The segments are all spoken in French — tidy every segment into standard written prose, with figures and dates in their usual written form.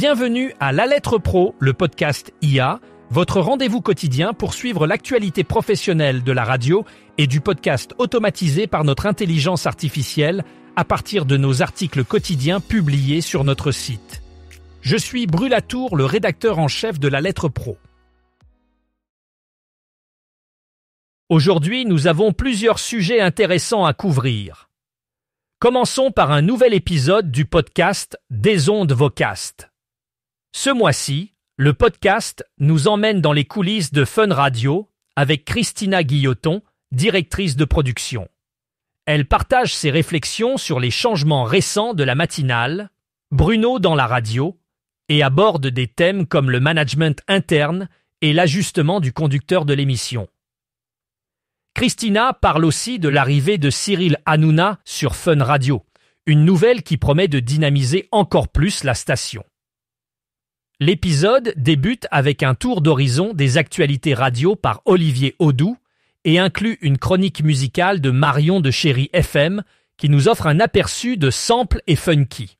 Bienvenue à La Lettre Pro, le podcast IA, votre rendez-vous quotidien pour suivre l'actualité professionnelle de la radio et du podcast automatisé par notre intelligence artificielle à partir de nos articles quotidiens publiés sur notre site. Je suis Brulatour, le rédacteur en chef de La Lettre Pro. Aujourd'hui, nous avons plusieurs sujets intéressants à couvrir. Commençons par un nouvel épisode du podcast Des ondes Vocast. Ce mois-ci, le podcast nous emmène dans les coulisses de Fun Radio avec Christina Guilloton, directrice de production. Elle partage ses réflexions sur les changements récents de la matinale, Bruno dans la radio, et aborde des thèmes comme le management interne et l'ajustement du conducteur de l'émission. Christina parle aussi de l'arrivée de Cyril Hanouna sur Fun Radio, une nouvelle qui promet de dynamiser encore plus la station. L'épisode débute avec un tour d'horizon des actualités radio par Olivier Audoux et inclut une chronique musicale de Marion de Chéri FM qui nous offre un aperçu de samples et funky.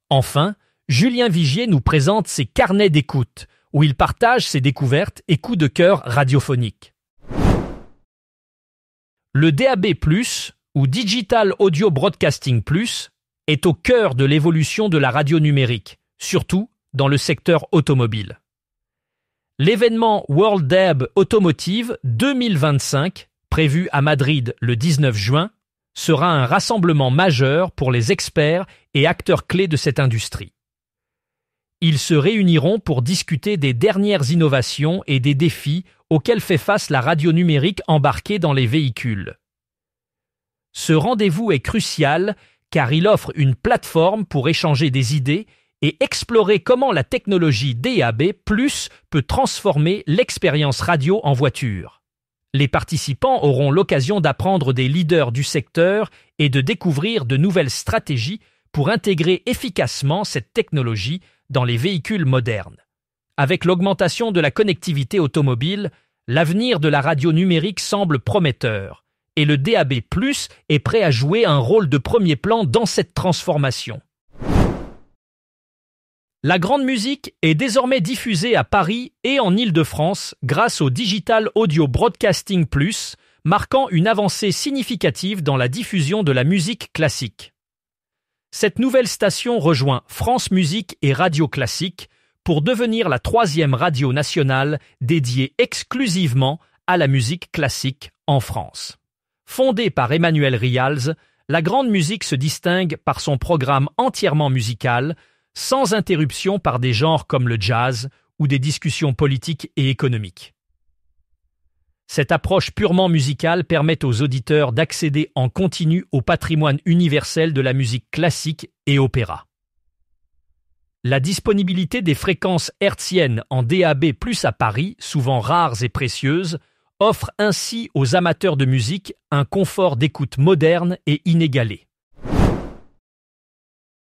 Enfin, Julien Vigier nous présente ses carnets d'écoute où il partage ses découvertes et coups de cœur radiophoniques. Le DAB+, ou Digital Audio Broadcasting Plus, est au cœur de l'évolution de la radio numérique, surtout dans le secteur automobile. L'événement World DAB Automotive 2025, prévu à Madrid le 19 juin, sera un rassemblement majeur pour les experts et acteurs clés de cette industrie. Ils se réuniront pour discuter des dernières innovations et des défis auxquels fait face la radio numérique embarquée dans les véhicules. Ce rendez-vous est crucial car il offre une plateforme pour échanger des idées et explorer comment la technologie DAB+ peut transformer l'expérience radio en voiture. Les participants auront l'occasion d'apprendre des leaders du secteur et de découvrir de nouvelles stratégies pour intégrer efficacement cette technologie dans les véhicules modernes. Avec l'augmentation de la connectivité automobile, l'avenir de la radio numérique semble prometteur et le DAB+ est prêt à jouer un rôle de premier plan dans cette transformation. La grande musique est désormais diffusée à Paris et en Île-de-France grâce au Digital Audio Broadcasting Plus, marquant une avancée significative dans la diffusion de la musique classique. Cette nouvelle station rejoint France Musique et Radio Classique pour devenir la 3e radio nationale dédiée exclusivement à la musique classique en France. Fondée par Emmanuel Rials, la grande musique se distingue par son programme entièrement musical, sans interruption par des genres comme le jazz ou des discussions politiques et économiques. Cette approche purement musicale permet aux auditeurs d'accéder en continu au patrimoine universel de la musique classique et opéra. La disponibilité des fréquences hertziennes en DAB+ à Paris, souvent rares et précieuses, offre ainsi aux amateurs de musique un confort d'écoute moderne et inégalé.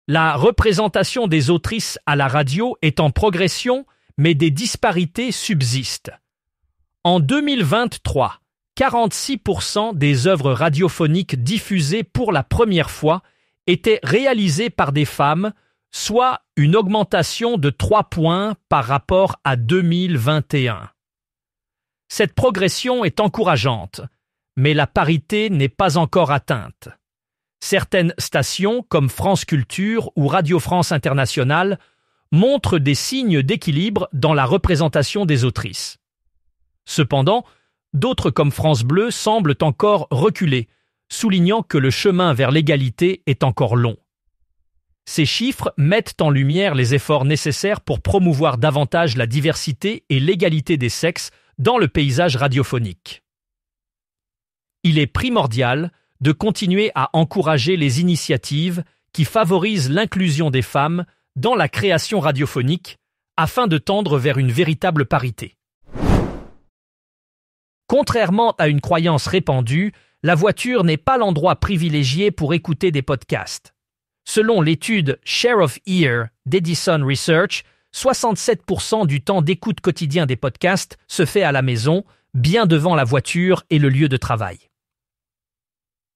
La représentation des autrices à la radio est en progression, mais des disparités subsistent. En 2023, 46% des œuvres radiophoniques diffusées pour la première fois étaient réalisées par des femmes, soit une augmentation de 3 points par rapport à 2021. Cette progression est encourageante, mais la parité n'est pas encore atteinte. Certaines stations, comme France Culture ou Radio France Internationale, montrent des signes d'équilibre dans la représentation des autrices. Cependant, d'autres comme France Bleu semblent encore reculer, soulignant que le chemin vers l'égalité est encore long. Ces chiffres mettent en lumière les efforts nécessaires pour promouvoir davantage la diversité et l'égalité des sexes dans le paysage radiophonique. Il est primordial de continuer à encourager les initiatives qui favorisent l'inclusion des femmes dans la création radiophonique afin de tendre vers une véritable parité. Contrairement à une croyance répandue, la voiture n'est pas l'endroit privilégié pour écouter des podcasts. Selon l'étude Share of Ear d'Edison Research, 67% du temps d'écoute quotidien des podcasts se fait à la maison, bien devant la voiture et le lieu de travail.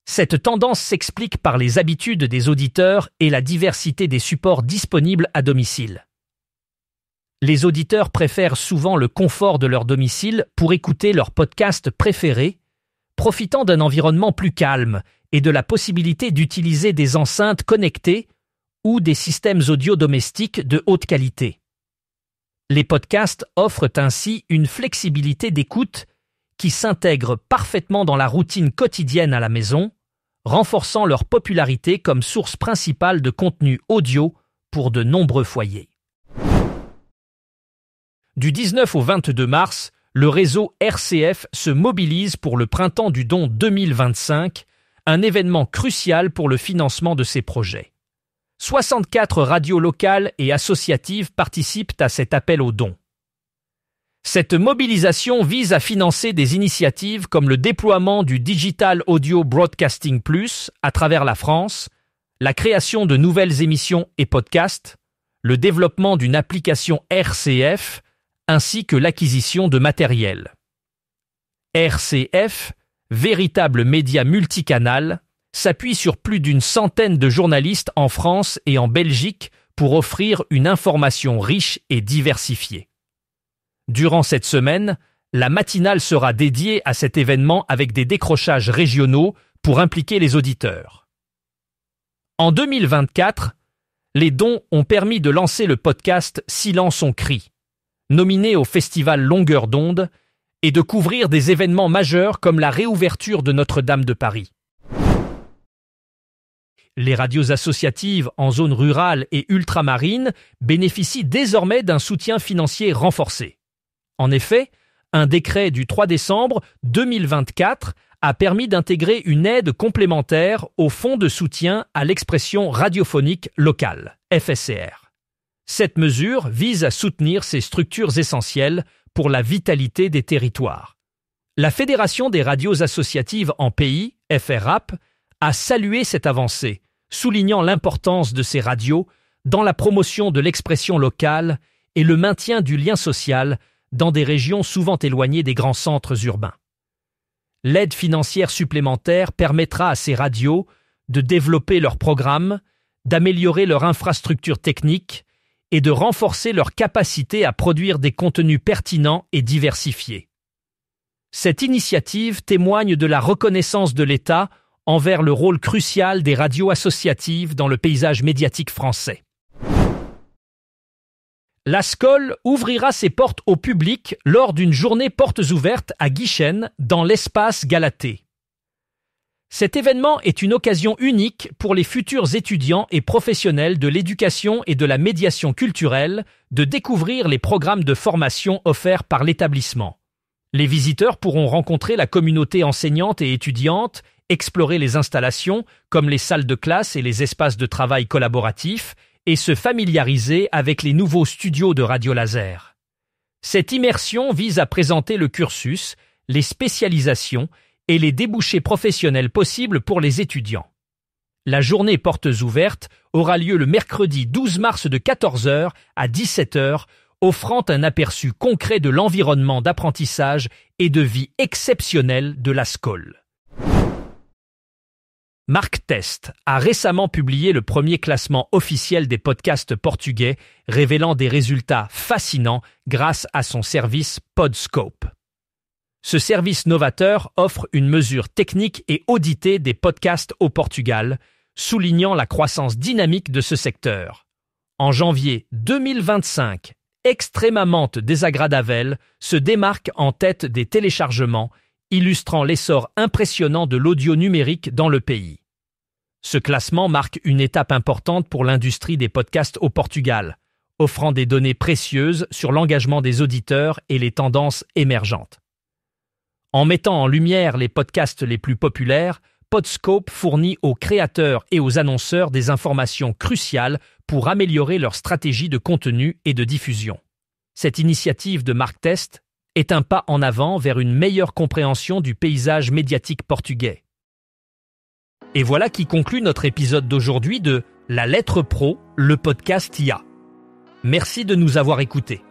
Cette tendance s'explique par les habitudes des auditeurs et la diversité des supports disponibles à domicile. Les auditeurs préfèrent souvent le confort de leur domicile pour écouter leur podcast préféré, profitant d'un environnement plus calme et de la possibilité d'utiliser des enceintes connectées ou des systèmes audio domestiques de haute qualité. Les podcasts offrent ainsi une flexibilité d'écoute qui s'intègre parfaitement dans la routine quotidienne à la maison, renforçant leur popularité comme source principale de contenu audio pour de nombreux foyers. Du 19 au 22 mars, le réseau RCF se mobilise pour le Printemps du Don 2025, un événement crucial pour le financement de ses projets. 64 radios locales et associatives participent à cet appel aux dons. Cette mobilisation vise à financer des initiatives comme le déploiement du Digital Audio Broadcasting Plus à travers la France, la création de nouvelles émissions et podcasts, le développement d'une application RCF, ainsi que l'acquisition de matériel. RCF, véritable média multicanal, s'appuie sur plus d'une centaine de journalistes en France et en Belgique pour offrir une information riche et diversifiée. Durant cette semaine, la matinale sera dédiée à cet événement avec des décrochages régionaux pour impliquer les auditeurs. En 2024, les dons ont permis de lancer le podcast Silence on crie, nominé au festival Longueur d'onde, et de couvrir des événements majeurs comme la réouverture de Notre-Dame de Paris. Les radios associatives en zone rurale et ultramarine bénéficient désormais d'un soutien financier renforcé. En effet, un décret du 3 décembre 2024 a permis d'intégrer une aide complémentaire au Fonds de soutien à l'expression radiophonique locale, FSCR. Cette mesure vise à soutenir ces structures essentielles pour la vitalité des territoires. La Fédération des radios associatives en pays, FRAP, a salué cette avancée, soulignant l'importance de ces radios dans la promotion de l'expression locale et le maintien du lien social dans des régions souvent éloignées des grands centres urbains. L'aide financière supplémentaire permettra à ces radios de développer leurs programmes, d'améliorer leur infrastructure technique et de renforcer leur capacité à produire des contenus pertinents et diversifiés. Cette initiative témoigne de la reconnaissance de l'État envers le rôle crucial des radios associatives dans le paysage médiatique français. La SCOL ouvrira ses portes au public lors d'une journée portes ouvertes à Guichen, dans l'espace Galatée. Cet événement est une occasion unique pour les futurs étudiants et professionnels de l'éducation et de la médiation culturelle de découvrir les programmes de formation offerts par l'établissement. Les visiteurs pourront rencontrer la communauté enseignante et étudiante, explorer les installations comme les salles de classe et les espaces de travail collaboratifs et se familiariser avec les nouveaux studios de radio laser. Cette immersion vise à présenter le cursus, les spécialisations et les débouchés professionnels possibles pour les étudiants. La journée portes ouvertes aura lieu le mercredi 12 mars de 14h à 17h, offrant un aperçu concret de l'environnement d'apprentissage et de vie exceptionnel de la SCOL. Marktest a récemment publié le premier classement officiel des podcasts portugais, révélant des résultats fascinants grâce à son service Podscope. Ce service novateur offre une mesure technique et auditée des podcasts au Portugal, soulignant la croissance dynamique de ce secteur. En janvier 2025, Extremament Desagradavel se démarque en tête des téléchargements, illustrant l'essor impressionnant de l'audio numérique dans le pays. Ce classement marque une étape importante pour l'industrie des podcasts au Portugal, offrant des données précieuses sur l'engagement des auditeurs et les tendances émergentes. En mettant en lumière les podcasts les plus populaires, Podscope fournit aux créateurs et aux annonceurs des informations cruciales pour améliorer leur stratégie de contenu et de diffusion. Cette initiative de Marktest est un pas en avant vers une meilleure compréhension du paysage médiatique portugais. Et voilà qui conclut notre épisode d'aujourd'hui de La Lettre Pro, le podcast IA. Merci de nous avoir écoutés.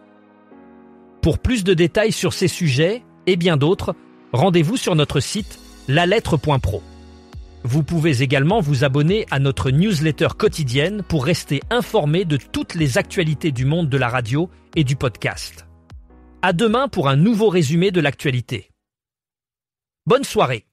Pour plus de détails sur ces sujets et bien d'autres, rendez-vous sur notre site lalettre.pro. Vous pouvez également vous abonner à notre newsletter quotidienne pour rester informé de toutes les actualités du monde de la radio et du podcast. À demain pour un nouveau résumé de l'actualité. Bonne soirée.